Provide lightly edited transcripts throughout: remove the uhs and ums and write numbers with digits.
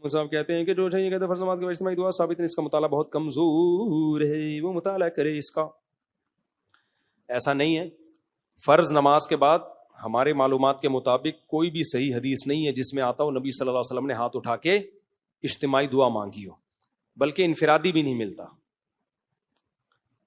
صاحب کہتے ہیں کہ جو یہ کہتے ہیں فرض نماز کے اجتماعی دعا ثابت ہے، اس کا مطالعہ بہت کمزور ہے، وہ مطالعہ کرے اس کا. ایسا نہیں ہے. فرض نماز کے بعد ہمارے معلومات کے مطابق کوئی بھی صحیح حدیث نہیں ہے جس میں آتا ہو نبی صلی اللہ علیہ وسلم نے ہاتھ اٹھا کے اجتماعی دعا مانگی ہو، بلکہ انفرادی بھی نہیں ملتا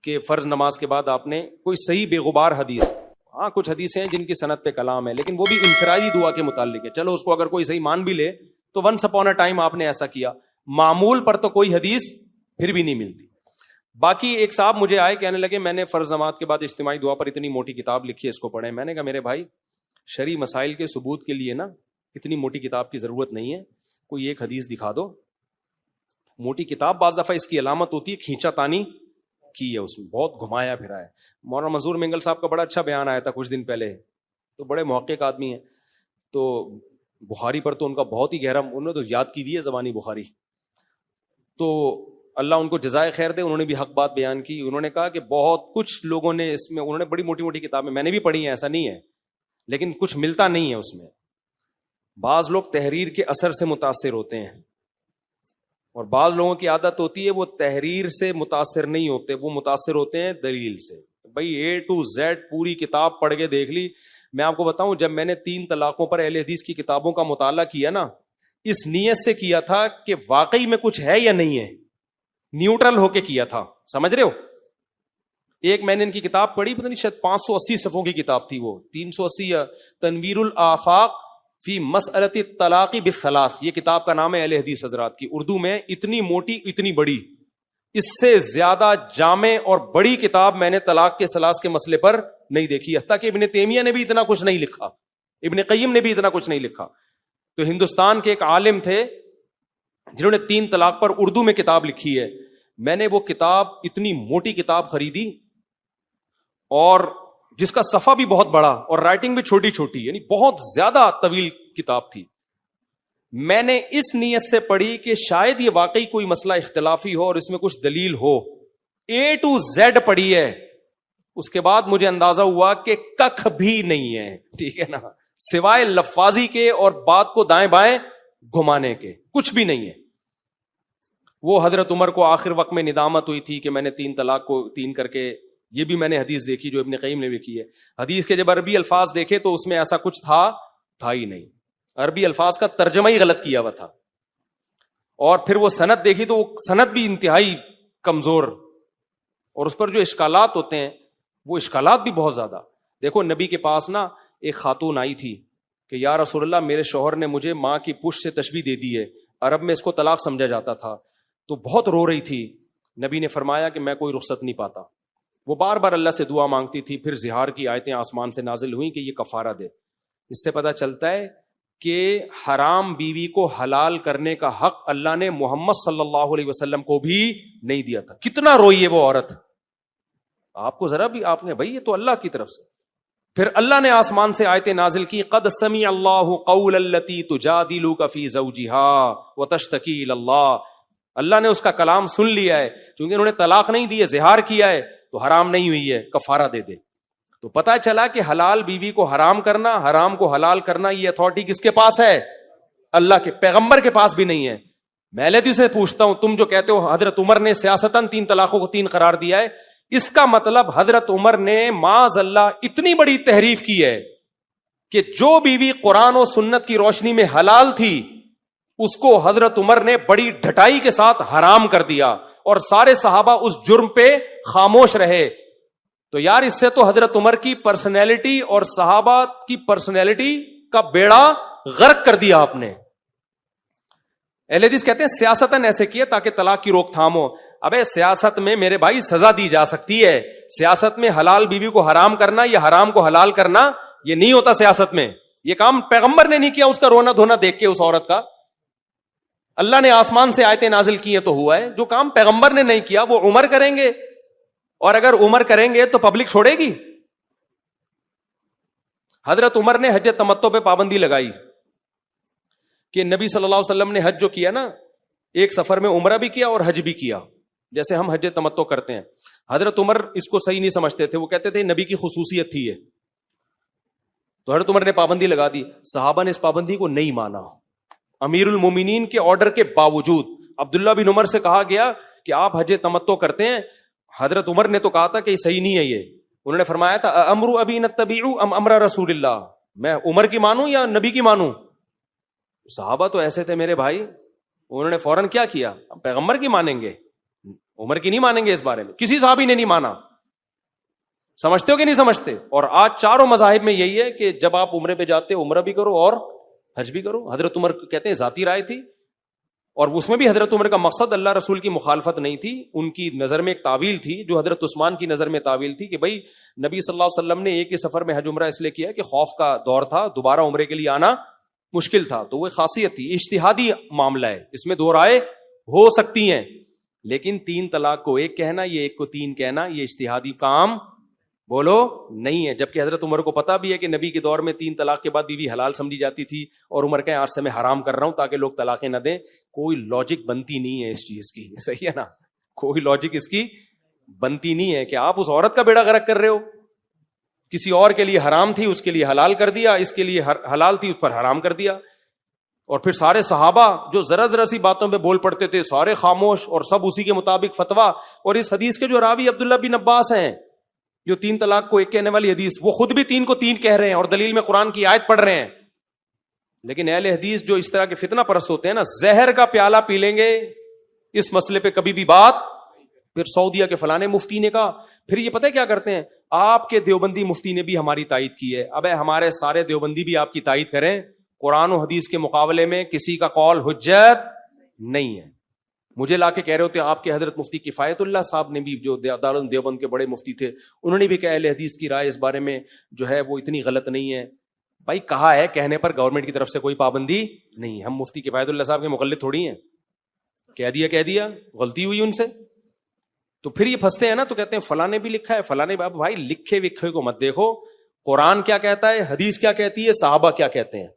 کہ فرض نماز کے بعد آپ نے کوئی صحیح بے غبار حدیث. ہاں کچھ حدیثیں ہیں جن کی سند پہ کلام ہے، لیکن وہ بھی انفرادی دعا کے متعلق ہے. چلو اس کو اگر کوئی صحیح مان بھی لے تو ونس اپون اے ٹائم آپ نے ایسا کیا، معمول پر تو کوئی حدیث پھر بھی نہیں ملتی. باقی ایک صاحب مجھے آئے کہنے لگے میں نے فرض نماز کے بعد اجتماعی دعا پر اتنی موٹی کتاب لکھی ہے، اس کو پڑھیں. میں نے کہا میرے بھائی شرعی مسائل کے ثبوت کے لیے نا اتنی موٹی کتاب کی ضرورت نہیں ہے، کوئی ایک حدیث دکھا دو. موٹی کتاب بعض دفعہ اس کی علامت ہوتی ہے کھینچا تانی کی ہے، اس میں بہت گھمایا پھرا ہے. مولانا منظور منگل صاحب کا بڑا اچھا بیان آیا تھا کچھ دن پہلے، تو بڑے محقق آدمی ہیں، تو بخاری پر تو ان کا بہت ہی گہرا، انہوں نے تو یاد کی بھی ہے زبانی بخاری. تو اللہ ان کو جزائے خیر دے، انہوں نے بھی حق بات بیان کی. انہوں نے کہا کہ بہت کچھ لوگوں نے اس میں، انہوں نے بڑی موٹی موٹی کتابیں میں نے بھی پڑھی ہیں، ایسا نہیں ہے، لیکن کچھ ملتا نہیں ہے اس میں. بعض لوگ تحریر کے اثر سے متاثر ہوتے ہیں، اور بعض لوگوں کی عادت ہوتی ہے وہ تحریر سے متاثر نہیں ہوتے، وہ متاثر ہوتے ہیں دلیل سے. بھائی اے ٹو زیڈ پوری کتاب پڑھ کے دیکھ لی. میں آپ کو بتاؤں، جب میں نے 3 طلاقوں پر اہل حدیث کی کتابوں کا مطالعہ کیا نا، اس نیت سے کیا تھا کہ واقعی میں کچھ ہے یا نہیں ہے، نیوٹرل ہو کے کیا تھا. سمجھ رہے ہو؟ ایک میں نے ان کی کتاب پڑھی، پتہ نہیں شاید 580 صفحوں کی کتاب تھی، وہ 380 یا تنویر الآفاق فی مسئلۃ الطلاق بالثلاث، یہ کتاب کا نام ہے اہل حدیث حضرات کی. اردو میں اتنی موٹی اتنی بڑی، اس سے زیادہ جامع اور بڑی کتاب میں نے طلاق کے ثلاث کے مسئلے پر نہیں دیکھی. حتیٰ کہ ابن تیمیہ نے بھی اتنا کچھ نہیں لکھا، ابن قیم نے بھی اتنا کچھ نہیں لکھا. تو ہندوستان کے ایک عالم تھے جنہوں نے 3 طلاق پر اردو میں کتاب لکھی ہے. میں نے وہ کتاب، اتنی موٹی کتاب خریدی، اور جس کا صفحہ بھی بہت بڑا اور رائٹنگ بھی چھوٹی چھوٹی، یعنی بہت زیادہ طویل کتاب تھی. میں نے اس نیت سے پڑھی کہ شاید یہ واقعی کوئی مسئلہ اختلافی ہو اور اس میں کچھ دلیل ہو. اے ٹو زیڈ پڑھی ہے. اس کے بعد مجھے اندازہ ہوا کہ ککھ بھی نہیں ہے، ٹھیک ہے نا، سوائے لفاظی کے اور بات کو دائیں بائیں گھمانے کے کچھ بھی نہیں ہے. وہ حضرت عمر کو آخر وقت میں ندامت ہوئی تھی کہ میں نے 3 طلاق کو 3 کر کے، یہ بھی میں نے حدیث دیکھی جو ابن قیم نے بھی کی ہے. حدیث کے جب عربی الفاظ دیکھے تو اس میں ایسا کچھ تھا ہی نہیں، عربی الفاظ کا ترجمہ ہی غلط کیا ہوا تھا. اور پھر وہ سند دیکھی تو وہ سند بھی انتہائی کمزور، اور اس پر جو اشکالات ہوتے ہیں وہ اشکالات بھی بہت زیادہ. دیکھو نبی کے پاس نا ایک خاتون آئی تھی کہ یا رسول اللہ میرے شوہر نے مجھے ماں کی پشت سے تشبیہ دے دی ہے، عرب میں اس کو طلاق سمجھا جاتا تھا. تو بہت رو رہی تھی. نبی نے فرمایا کہ میں کوئی رخصت نہیں پاتا. وہ بار بار اللہ سے دعا مانگتی تھی. پھر زہار کی آیتیں آسمان سے نازل ہوئیں کہ یہ کفارہ دے. اس سے پتہ چلتا ہے کہ حرام بیوی کو حلال کرنے کا حق اللہ نے محمد صلی اللہ علیہ وسلم کو بھی نہیں دیا تھا. کتنا روئی ہے وہ عورت. آپ کو ذرا بھی، آپ نے بھائی یہ تو اللہ کی طرف سے. پھر اللہ نے آسمان سے آیتیں نازل کی، قد سمع اللہ قول التی تجادلک فی زوجہا وتشتکی الی اللہ. اللہ نے اس کا کلام سن لیا ہے، چونکہ انہوں نے طلاق نہیں دی ہے، زہار کیا ہے، تو حرام نہیں ہوئی ہے، کفارہ دے دے. تو پتہ چلا کہ حلال بیوی کو حرام کرنا، حرام کو حلال کرنا، یہ اتھارٹی کس کے پاس ہے؟ اللہ کے پیغمبر کے پاس بھی نہیں ہے. میں لدی سے پوچھتا ہوں، تم جو کہتے ہو حضرت عمر نے سیاستاً 3 طلاقوں کو 3 قرار دیا ہے، اس کا مطلب حضرت عمر نے معاذ اللہ اتنی بڑی تحریف کی ہے کہ جو بیوی قرآن و سنت کی روشنی میں حلال تھی اس کو حضرت عمر نے بڑی ڈھٹائی کے ساتھ حرام کر دیا، اور سارے صحابہ اس جرم پہ خاموش رہے. تو یار اس سے تو حضرت عمر کی پرسنالٹی اور صحابہ کی پرسنالٹی کا بیڑا غرق کر دیا آپ نے. اہل حدیث کہتے ہیں سیاستاً ایسے کیے تاکہ طلاق کی روک تھام ہو. ابے سیاست میں میرے بھائی سزا دی جا سکتی ہے. سیاست میں حلال بیوی کو حرام کرنا یا حرام کو حلال کرنا یہ نہیں ہوتا سیاست میں. یہ کام پیغمبر نے نہیں کیا اس کا رونا دھونا دیکھ کے اس عورت کا. اللہ نے آسمان سے آیتیں نازل کی ہیں تو ہوا ہے. جو کام پیغمبر نے نہیں کیا وہ عمر کریں گے، اور اگر عمر کریں گے تو پبلک چھوڑے گی. حضرت عمر نے حج تمتع پہ پابندی لگائی کہ نبی صلی اللہ علیہ وسلم نے حج جو کیا نا، ایک سفر میں عمرہ بھی کیا اور حج بھی کیا، جیسے ہم حج تمتع کرتے ہیں. حضرت عمر اس کو صحیح نہیں سمجھتے تھے، وہ کہتے تھے نبی کی خصوصیت تھی یہ. تو حضرت عمر نے پابندی لگا دی. صحابہ نے اس پابندی کو نہیں مانا. امیر المومنین کے آرڈر کے باوجود عبداللہ بن عمر سے کہا گیا کہ آپ حج تمتع کرتے ہیں. حضرت عمر نے تو کہا تھا کہ یہ صحیح نہیں ہے. یہ انہوں نے فرمایا تھا امر ابی نتبع ام امر رسول اللہ, میں عمر کی مانوں یا نبی کی مانوں. صحابہ تو ایسے تھے میرے بھائی, انہوں نے فوراً کیا کیا, پیغمبر کی مانیں گے, عمر کی نہیں مانیں گے. اس بارے میں کسی صحابی نے نہیں مانا. سمجھتے ہو کہ نہیں سمجھتے؟ اور آج چاروں مذاہب میں یہی ہے کہ جب آپ عمرے پہ جاتے ہو عمرہ بھی کرو اور حج بھی کرو. حضرت عمر کہتے ہیں ذاتی رائے تھی, اور اس میں بھی حضرت عمر کا مقصد اللہ رسول کی مخالفت نہیں تھی. ان کی نظر میں ایک تعویل تھی جو حضرت عثمان کی نظر میں تعویل تھی کہ بھائی نبی صلی اللہ علیہ وسلم نے ایک ہی سفر میں حج عمرہ اس لیے کیا کہ خوف کا دور تھا, دوبارہ عمرے کے لیے آنا مشکل تھا. تو وہ خاصیت تھی. اجتہادی معاملہ ہے, اس میں دو رائے ہو سکتی ہیں, لیکن 3 طلاق کو ایک کہنا, یہ ایک کو 3 کہنا, یہ اجتہادی کام بولو نہیں ہے. جبکہ حضرت عمر کو پتا بھی ہے کہ نبی کے دور میں 3 طلاق کے بعد بیوی حلال سمجھی جاتی تھی, اور عمر کہیں آج سے میں حرام کر رہا ہوں تاکہ لوگ طلاقیں نہ دیں. کوئی لاجک بنتی نہیں ہے اس چیز کی, صحیح ہے نا, کوئی لاجک اس کی بنتی نہیں ہے کہ آپ اس عورت کا بیڑا غرق کر رہے ہو. کسی اور کے لیے حرام تھی اس کے لیے حلال کر دیا, اس کے لیے حلال تھی اس پر حرام کر دیا. اور پھر سارے صحابہ جو ذرا ذرا سی باتوں پہ بول پڑتے تھے سارے خاموش, اور سب اسی کے مطابق فتوا. اور اس حدیث کے جو راوی عبداللہ بن عباس ہیں جو 3 طلاق کو ایک کہنے والی حدیث, وہ خود بھی 3 کو 3 کہہ رہے ہیں اور دلیل میں قرآن کی آیت پڑھ رہے ہیں. لیکن اہل حدیث جو اس طرح کے فتنہ پرست ہوتے ہیں نا, زہر کا پیالہ پی لیں گے اس مسئلے پہ کبھی بھی بات. پھر سعودیہ کے فلانے مفتی نے کہا, پھر یہ پتہ ہے کیا کرتے ہیں, آپ کے دیوبندی مفتی نے بھی ہماری تائید کی ہے. ابے ہمارے سارے دیوبندی بھی آپ کی تائید کریں, قرآن و حدیث کے مقابلے میں کسی کا قول حجت نہیں ہے. مجھے لا کے کہہ رہے ہوتے آپ کے حضرت مفتی کفایت اللہ صاحب نے بھی, جو دارالعلوم دیوبند کے بڑے مفتی تھے, انہوں نے بھی کہا اہل حدیث کی رائے اس بارے میں جو ہے وہ اتنی غلط نہیں ہے. بھائی کہا ہے, کہنے پر گورنمنٹ کی طرف سے کوئی پابندی نہیں. ہم مفتی کفایت اللہ صاحب کے مقلد تھوڑی ہیں, کہہ دیا غلطی ہوئی ان سے. تو پھر یہ پھنستے ہیں نا, تو کہتے ہیں فلاں نے بھی لکھا ہے, فلاں نے. بھائی لکھے وکھے کو مت دیکھو, قرآن کیا کہتا ہے, حدیث کیا کہتی ہے, صحابہ کیا کہتے ہیں.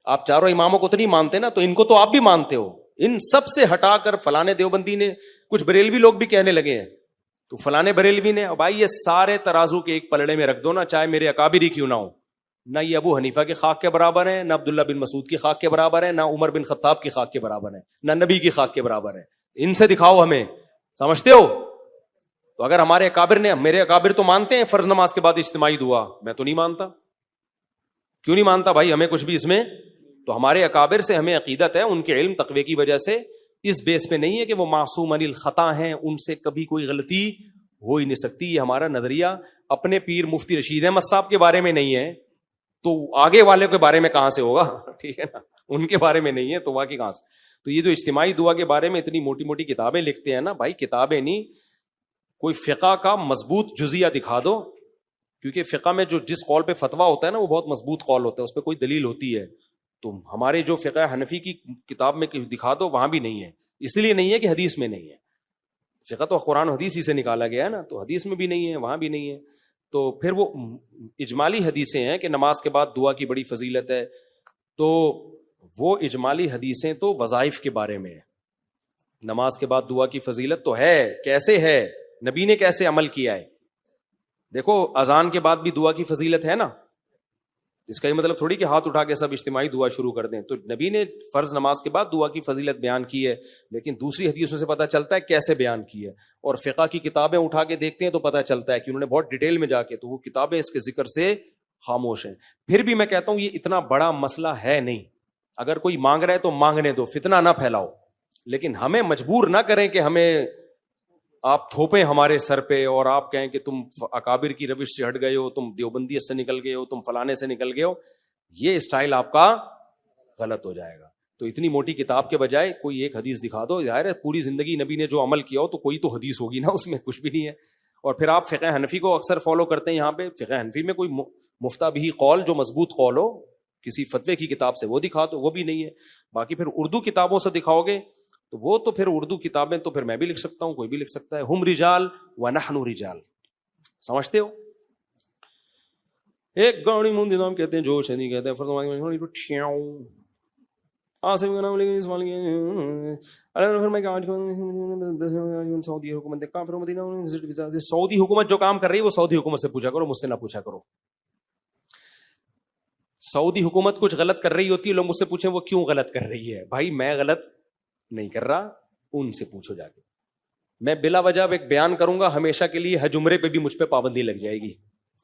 آپ چاروں اماموں کو تو نہیں مانتے نا, تو ان کو تو آپ بھی مانتے ہو. ان سب سے ہٹا کر فلانے دیوبندی نے, کچھ بریلوی لوگ بھی کہنے لگے ہیں, تو فلانے بریلوی نے. بھائی یہ سارے ترازو کے ایک پلڑے میں رکھ دو نا, چاہے میرے اکابر ہی کیوں نہ ہو. نہ یہ ابو حنیفہ کے خاک کے برابر ہیں, نہ عبداللہ بن مسعود کی خاک کے برابر ہیں, نہ عمر بن خطاب کی خاک کے برابر ہیں, نہ نبی کی خاک کے برابر ہیں. ان سے دکھاؤ ہمیں, سمجھتے ہو. تو اگر ہمارے اکابر نے, میرے اکابر تو مانتے ہیں فرض نماز کے بعد اجتماعی دعا, میں تو نہیں مانتا. کیوں نہیں مانتا بھائی, ہمیں کچھ بھی اس میں. تو ہمارے اکابر سے ہمیں عقیدت ہے, ان کے علم تقوی کی وجہ سے, اس بیس پہ نہیں ہے کہ وہ معصوم عن الخطا ہیں, ان سے کبھی کوئی غلطی ہو ہی نہیں سکتی. یہ ہمارا نظریہ اپنے پیر مفتی رشید احمد صاحب کے بارے میں نہیں ہے, تو آگے والے کے بارے میں کہاں سے ہوگا, ٹھیک ہے نا, ان کے بارے میں نہیں ہے تو واقعی کہاں سے. تو یہ جو اجتماعی دعا کے بارے میں اتنی موٹی موٹی کتابیں لکھتے ہیں نا بھائی, کتابیں نہیں, کوئی فقہ کا مضبوط جزیہ دکھا دو, کیونکہ فقہ میں جو جس قول پہ فتویٰ ہوتا ہے نا وہ بہت مضبوط قول ہوتا ہے, اس پہ کوئی دلیل ہوتی ہے. تو ہمارے جو فقہ حنفی کی کتاب میں دکھا دو, وہاں بھی نہیں ہے. اس لیے نہیں ہے کہ حدیث میں نہیں ہے. فقہ تو قرآن و حدیث ہی سے نکالا گیا ہے نا, تو حدیث میں بھی نہیں ہے, وہاں بھی نہیں ہے. تو پھر وہ اجمالی حدیثیں ہیں کہ نماز کے بعد دعا کی بڑی فضیلت ہے, تو وہ اجمالی حدیثیں تو وظائف کے بارے میں ہے. نماز کے بعد دعا کی فضیلت تو ہے, کیسے ہے, نبی نے کیسے عمل کیا ہے. دیکھو اذان کے بعد بھی دعا کی فضیلت ہے نا, اس کا یہ مطلب تھوڑی کہ ہاتھ اٹھا کے سب اجتماعی دعا شروع کر دیں. تو نبی نے فرض نماز کے بعد دعا کی فضیلت بیان کی ہے, لیکن دوسری حدیثوں سے پتہ چلتا ہے کیسے بیان کی ہے. اور فقہ کی کتابیں اٹھا کے دیکھتے ہیں تو پتہ چلتا ہے کہ انہوں نے بہت ڈیٹیل میں جا کے, تو وہ کتابیں اس کے ذکر سے خاموش ہیں. پھر بھی میں کہتا ہوں یہ اتنا بڑا مسئلہ ہے نہیں. اگر کوئی مانگ رہا ہے تو مانگنے دو, فتنہ نہ پھیلاؤ, لیکن ہمیں مجبور نہ کریں کہ ہمیں آپ تھوپیں ہمارے سر پہ اور آپ کہیں کہ تم اکابر کی روش سے ہٹ گئے ہو, تم دیوبندیت سے نکل گئے ہو, تم فلانے سے نکل گئے ہو. یہ اسٹائل آپ کا غلط ہو جائے گا. تو اتنی موٹی کتاب کے بجائے کوئی ایک حدیث دکھا دو. ظاہر ہے پوری زندگی نبی نے جو عمل کیا ہو تو کوئی تو حدیث ہوگی نا, اس میں کچھ بھی نہیں ہے. اور پھر آپ فقہ حنفی کو اکثر فالو کرتے ہیں. یہاں پہ فقہ حنفی میں کوئی مفتہ بھی قول جو مضبوط قول ہو کسی فتوے کی کتاب سے, وہ دکھا دو, وہ بھی نہیں ہے. باقی پھر اردو کتابوں سے دکھاؤ گے تو وہ تو پھر اردو کتابیں تو پھر میں بھی لکھ سکتا ہوں, کوئی بھی لکھ سکتا ہے. ہم رجال ونحن رجال, سمجھتے ہو. ایک گاڑی مندی نام کہتے ہیں, جو شنی کہتے ہیں سعودی حکومت جو کام کر رہی ہے وہ سعودی حکومت سے پوچھا کرو, مجھ سے نہ پوچھا کرو. سعودی حکومت کچھ غلط کر رہی ہوتی ہے, لوگ مجھ سے پوچھیں وہ کیوں غلط کر رہی ہے, بھائی میں غلط نہیں کر رہا, ان سے پوچھو جا کے. میں بلا وجہ ایک بیان کروں گا, ہمیشہ کے لیے حج عمرے پہ بھی مجھ پہ پابندی لگ جائے گی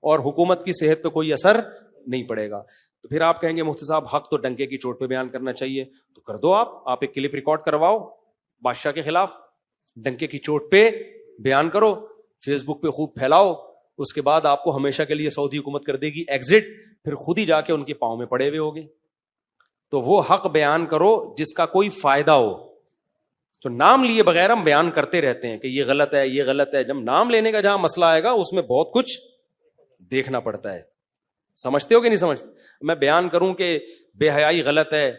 اور حکومت کی صحت پہ کوئی اثر نہیں پڑے گا. تو پھر آپ کہیں گے مفتی صاحب حق تو ڈنکے کی چوٹ پہ بیان کرنا چاہیے, تو کر دو آپ ایک کلپ ریکارڈ کرواؤ بادشاہ کے خلاف, ڈنکے کی چوٹ پہ بیان کرو, فیس بک پہ خوب پھیلاؤ, اس کے بعد آپ کو ہمیشہ کے لیے سعودی حکومت کر دے گی ایگزٹ, پھر خود ہی جا کے ان کے پاؤں میں پڑے ہوئے ہوگے. تو وہ حق بیان کرو جس کا کوئی فائدہ ہو. تو نام لیے بغیر ہم بیان کرتے رہتے ہیں کہ یہ غلط ہے یہ غلط ہے, جب نام لینے کا جہاں مسئلہ آئے گا اس میں بہت کچھ دیکھنا پڑتا ہے. سمجھتے ہو کہ نہیں سمجھتے؟ میں بیان کروں کہ بے حیائی غلط ہے,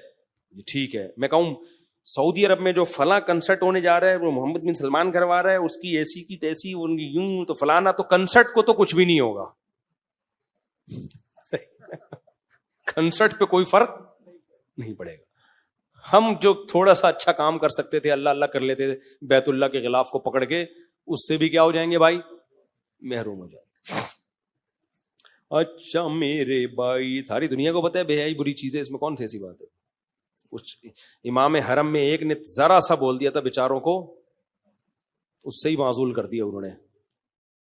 ٹھیک ہے. میں کہوں سعودی عرب میں جو فلاں کنسرٹ ہونے جا رہا ہے وہ محمد بن سلمان کروا رہا ہے, اس کی ایسی کی تیسی, ان کی یوں, تو فلانا, تو کنسرٹ کو تو کچھ بھی نہیں ہوگا. کنسرٹ پہ کوئی فرق نہیں پڑے گا. ہم جو تھوڑا سا اچھا کام کر سکتے تھے, اللہ اللہ کر لیتے تھے, بیت اللہ کے غلاف کو پکڑ کے, اس سے بھی کیا ہو جائیں گے بھائی, محروم ہو جائیں گے. اچھا میرے بھائی, ساری دنیا کو پتہ ہے بے حیائی بری چیز ہے, اس میں کون سی ایسی بات ہے؟ کچھ امام حرم میں ایک نے ذرا سا بول دیا تھا بیچاروں کو, اس سے ہی معزول کر دیا انہوں نے.